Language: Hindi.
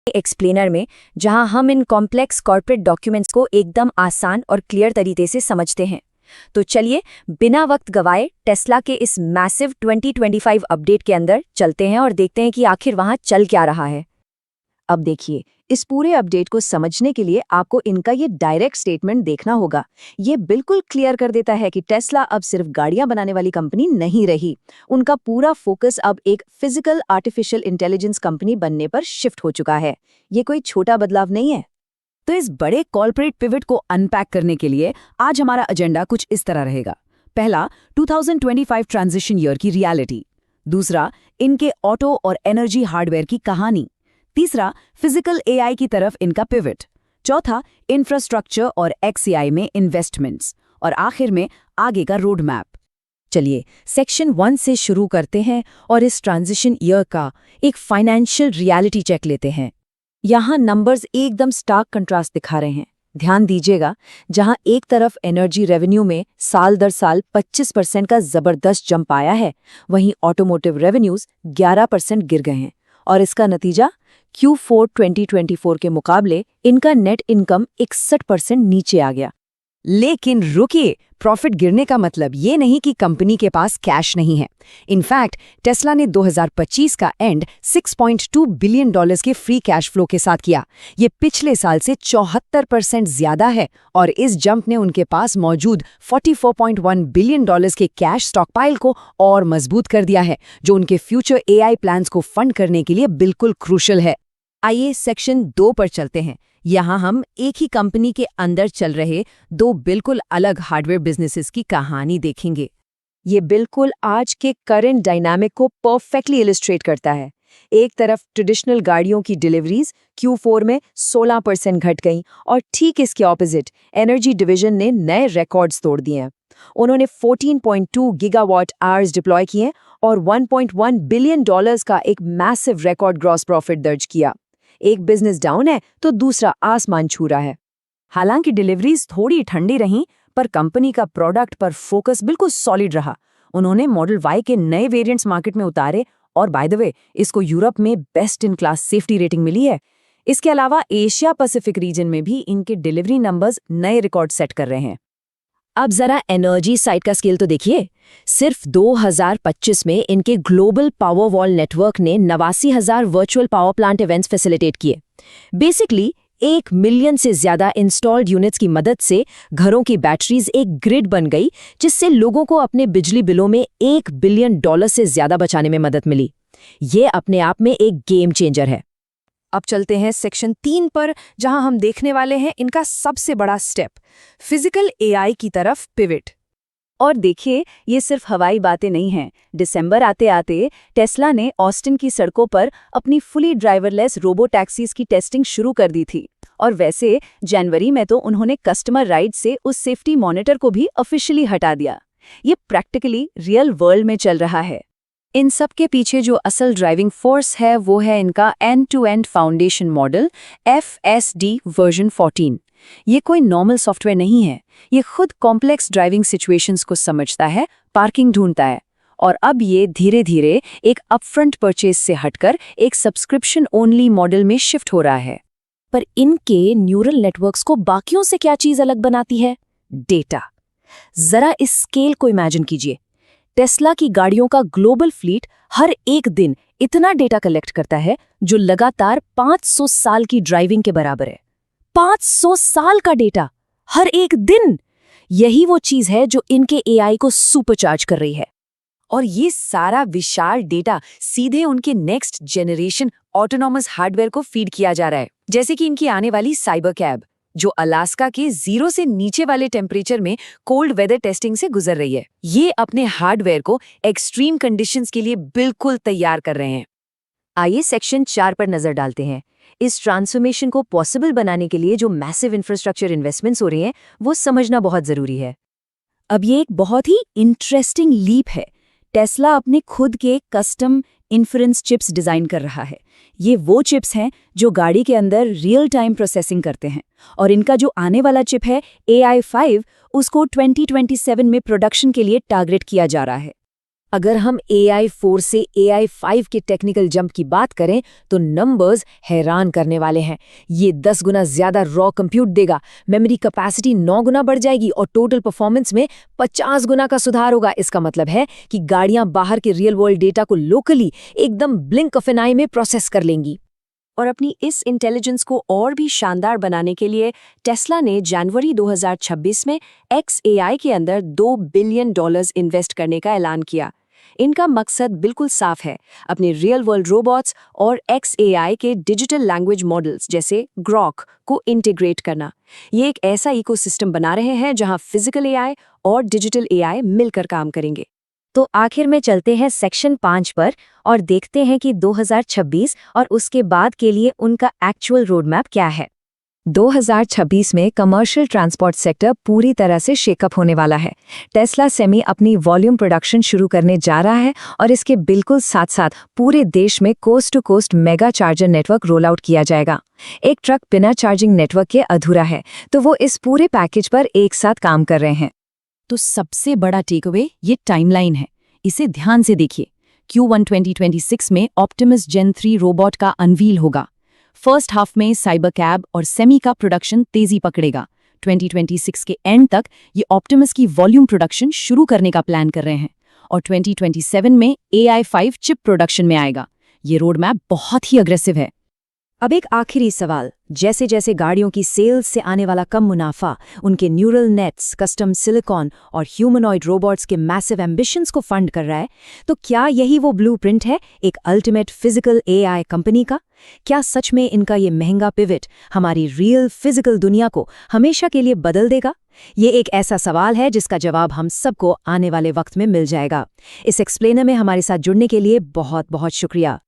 एक्सप्लेनर में, जहां हम इन कॉम्प्लेक्स कॉर्पोरेट डॉक्यूमेंट्स को एकदम आसान और क्लियर तरीके से समझते हैं। तो चलिए बिना वक्त गवाए टेस्ला के इस मैसिव 2025 अपडेट के अंदर चलते हैं और देखते हैं कि आखिर वहां चल क्या रहा है। अब देखिए, इस पूरे अपडेट को समझने के लिए आपको इनका ये डायरेक्ट स्टेटमेंट देखना होगा। ये बिल्कुल क्लियर कर देता है कि टेस्ला अब सिर्फ गाड़ियां बनाने वाली कंपनी नहीं रही। उनका पूरा फोकस अब एक फिजिकल आर्टिफिशियल इंटेलिजेंस कंपनी बनने पर शिफ्ट हो चुका है। ये कोई छोटा बदलाव नहीं है। तो इस बड़े कॉर्पोरेट पिवट को अनपैक करने के लिए आज हमारा एजेंडा कुछ इस तरह रहेगा। पहला, 2025 ट्रांजिशन ईयर की रियलिटी। दूसरा, इनके ऑटो और एनर्जी हार्डवेयर की कहानी। तीसरा, फिजिकल एआई की तरफ इनका पिवट। चौथा, इंफ्रास्ट्रक्चर और एक्सएआई में इन्वेस्टमेंट्स। और आखिर में आगे का रोड मैप। चलिए सेक्शन 1 से शुरू करते हैं और इस ट्रांजिशन ईयर का एक फाइनेंशियल रियलिटी चेक लेते हैं। यहाँ नंबर्स एकदम स्टार्क कंट्रास्ट दिखा रहे हैं। ध्यान दीजिएगा, जहां एक तरफ एनर्जी रेवेन्यू में साल दर साल 25% का जबरदस्त जंप आया है, वहीं ऑटोमोटिव रेवेन्यूज 11% गिर गए हैं। और इसका नतीजा Q4 2024 के मुकाबले इनका नेट इनकम 61% नीचे आ गया। लेकिन रुकिए, प्रॉफिट गिरने का मतलब ये नहीं कि कंपनी के पास कैश नहीं है। इनफैक्ट टेस्ला ने 2025 का एंड $6.2 बिलियन के फ्री कैश फ्लो के साथ किया। ये पिछले साल से 74% ज्यादा है और इस जंप ने उनके पास मौजूद $44.1 बिलियन के कैश स्टॉकपाइल को और मजबूत कर दिया है, जो उनके फ्यूचर एआई प्लान्स को फंड करने के लिए बिल्कुल क्रूशल है। आइए सेक्शन 2 पर चलते हैं। यहाँ हम एक ही कंपनी के अंदर चल रहे दो बिल्कुल अलग हार्डवेयर बिजनेसेस की कहानी देखेंगे। ये बिल्कुल आज के करंट डायनामिक को परफेक्टली इलिस्ट्रेट करता है। एक तरफ ट्रेडिशनल गाड़ियों की डिलीवरीज Q4 में 16% घट गईं और ठीक इसके ऑपोजिट एनर्जी डिवीजन ने नए रिकॉर्ड्स तोड़ दिए हैं। उन्होंने 14.2 गीगावाट आवर्स डिप्लॉय किए और $1.1 बिलियन का एक मैसिव रिकॉर्ड ग्रॉस प्रॉफिट दर्ज किया। एक बिजनेस डाउन है तो दूसरा आसमान छू रहा है। हालांकि डिलीवरीज थोड़ी ठंडी रहीं, पर कंपनी का प्रोडक्ट पर फोकस बिल्कुल सॉलिड रहा। उन्होंने मॉडल वाई के नए वेरिएंट्स मार्केट में उतारे और बाय द वे इसको यूरोप में best in class safety rating मिली है। इसके अलावा एशिया पैसिफिक रीजन में भी इनके डिलीवरी नंबर्स नए रिकॉर्ड सेट कर रहे हैं। अब जरा एनर्जी साइड का स्केल तो देखिए। सिर्फ 2025 में इनके ग्लोबल पावर वॉल नेटवर्क ने 89,000 virtual power plant events facilitate किए। बेसिकली 1 मिलियन से ज्यादा इंस्टॉल्ड यूनिट्स की मदद से घरों की बैटरीज एक ग्रिड बन गई, जिससे लोगों को अपने बिजली बिलों में $1 बिलियन से ज्यादा बचाने में मदद मिली। ये अपने आप में एक गेम चेंजर है। अब चलते हैं सेक्शन 3 पर, जहां हम देखने वाले हैं इनका सबसे बड़ा स्टेप, फिजिकल एआई की तरफ पिवट। और देखिए, ये सिर्फ हवाई बातें नहीं हैं। दिसंबर आते आते टेस्ला ने ऑस्टिन की सड़कों पर अपनी फुली ड्राइवरलेस रोबो टैक्सीज की टेस्टिंग शुरू कर दी थी। और वैसे जनवरी में तो उन्होंने कस्टमर राइड से उस सेफ्टी मॉनिटर को भी ऑफिशियली हटा दिया। ये प्रैक्टिकली रियल वर्ल्ड में चल रहा है। इन सब के पीछे जो असल ड्राइविंग फोर्स है वो है इनका end-to-end foundation model FSD version 14। ये कोई नॉर्मल सॉफ्टवेयर नहीं है। ये खुद कॉम्प्लेक्स ड्राइविंग सिचुएशंस को समझता है, पार्किंग ढूंढता है, और अब ये धीरे धीरे एक अपफ्रंट परचेज से हटकर एक सब्सक्रिप्शन ओनली मॉडल में शिफ्ट हो रहा है। पर इनके न्यूरल नेटवर्क्स को बाकियों से क्या चीज अलग बनाती है? डेटा। जरा इस स्केल को इमेजिन कीजिए। टेस्ला की गाड़ियों का ग्लोबल फ्लीट हर एक दिन इतना डेटा कलेक्ट करता है जो लगातार 500 साल की ड्राइविंग के बराबर है। 500 साल का डेटा हर एक दिन। यही वो चीज है जो इनके एआई को सुपरचार्ज कर रही है। और ये सारा विशाल डेटा सीधे उनके नेक्स्ट जनरेशन ऑटोनॉमस हार्डवेयर को फीड किया जा रहा है, जैसे कि इनकी आने वाली साइबर कैब, जो अलास्का के 0 से नीचे वाले टेम्परेचर में कोल्ड वेदर टेस्टिंग से गुजर रही है। ये अपने हार्डवेयर को एक्सट्रीम कंडीशंस के लिए बिल्कुल तैयार कर रहे हैं। आइए सेक्शन 4 पर नजर डालते हैं। इस ट्रांसफॉर्मेशन को पॉसिबल बनाने के लिए जो मैसिव इंफ्रास्ट्रक्चर इन्वेस्टमेंट्स हो रहे हैं वो समझना बहुत जरूरी है। अब ये एक बहुत ही इंटरेस्टिंग लीप है। टेस्ला अपने खुद के कस्टम इन्फ्रेंस चिप्स डिजाइन कर रहा है। ये वो चिप्स हैं जो गाड़ी के अंदर रियल टाइम प्रोसेसिंग करते हैं, और इनका जो आने वाला चिप है AI5, उसको 2027 में प्रोडक्शन के लिए टारगेट किया जा रहा है। अगर हम AI 4 से AI 5 के टेक्निकल जंप की बात करें तो नंबर्स हैरान करने वाले हैं। ये 10 गुना ज्यादा रॉ कंप्यूट देगा, मेमोरी कैपेसिटी 9 गुना बढ़ जाएगी और टोटल परफॉर्मेंस में 50 गुना का सुधार होगा। इसका मतलब है कि गाड़ियां बाहर के रियल वर्ल्ड डेटा को लोकली एकदम ब्लिंक ऑफ एन आई में प्रोसेस कर लेंगी। और अपनी इस इंटेलिजेंस को और भी शानदार बनाने के लिए टेस्ला ने जनवरी 2026 में XAI के अंदर $2 बिलियन इन्वेस्ट करने का ऐलान किया। इनका मकसद बिल्कुल साफ है, अपने रियल वर्ल्ड रोबोट्स और XAI के डिजिटल लैंग्वेज मॉडल्स जैसे ग्रॉक को इंटीग्रेट करना। ये एक ऐसा इकोसिस्टम बना रहे हैं जहां फिजिकल AI और डिजिटल AI मिलकर काम करेंगे। तो आखिर में चलते हैं सेक्शन 5 पर और देखते हैं कि 2026 और उसके बाद के लिए उनका एक्चुअल रोड मैप क्या है। 2026 में कमर्शियल ट्रांसपोर्ट सेक्टर पूरी तरह से शेकअप होने वाला है। टेस्ला सेमी अपनी वॉल्यूम प्रोडक्शन शुरू करने जा रहा है और इसके बिल्कुल साथ साथ पूरे देश में coast to coast mega charger network roll out किया जाएगा। एक ट्रक बिना चार्जिंग नेटवर्क के अधूरा है, तो वो इस पूरे पैकेज पर एक साथ काम कर रहे हैं। तो सबसे बड़ा टेकअवे ये टाइमलाइन है। इसे ध्यान से देखिए। Q1 2026 में ऑप्टिमस जेन 3 रोबोट का अनवील होगा। फर्स्ट हाफ में साइबर कैब और सेमी का प्रोडक्शन तेजी पकड़ेगा। 2026 के एंड तक ये ऑप्टिमस की वॉल्यूम प्रोडक्शन शुरू करने का प्लान कर रहे हैं और 2027 में AI 5 चिप प्रोडक्शन में आएगा। ये रोड मैप बहुत ही अग्रेसिव है। अब एक आखिरी सवाल, जैसे जैसे गाड़ियों की सेल्स से आने वाला कम मुनाफा उनके न्यूरल नेट्स, कस्टम सिलिकॉन और ह्यूमनॉइड रोबोट्स के मैसिव एम्बिशंस को फंड कर रहा है, तो क्या यही वो ब्लूप्रिंट है एक अल्टीमेट फिजिकल AI कंपनी का? क्या सच में इनका ये महंगा पिवट हमारी रियल फिजिकल दुनिया को हमेशा के लिए बदल देगा? ये एक ऐसा सवाल है जिसका जवाब हम सबको आने वाले वक्त में मिल जाएगा। इस एक्सप्लेनर में हमारे साथ जुड़ने के लिए बहुत बहुत शुक्रिया।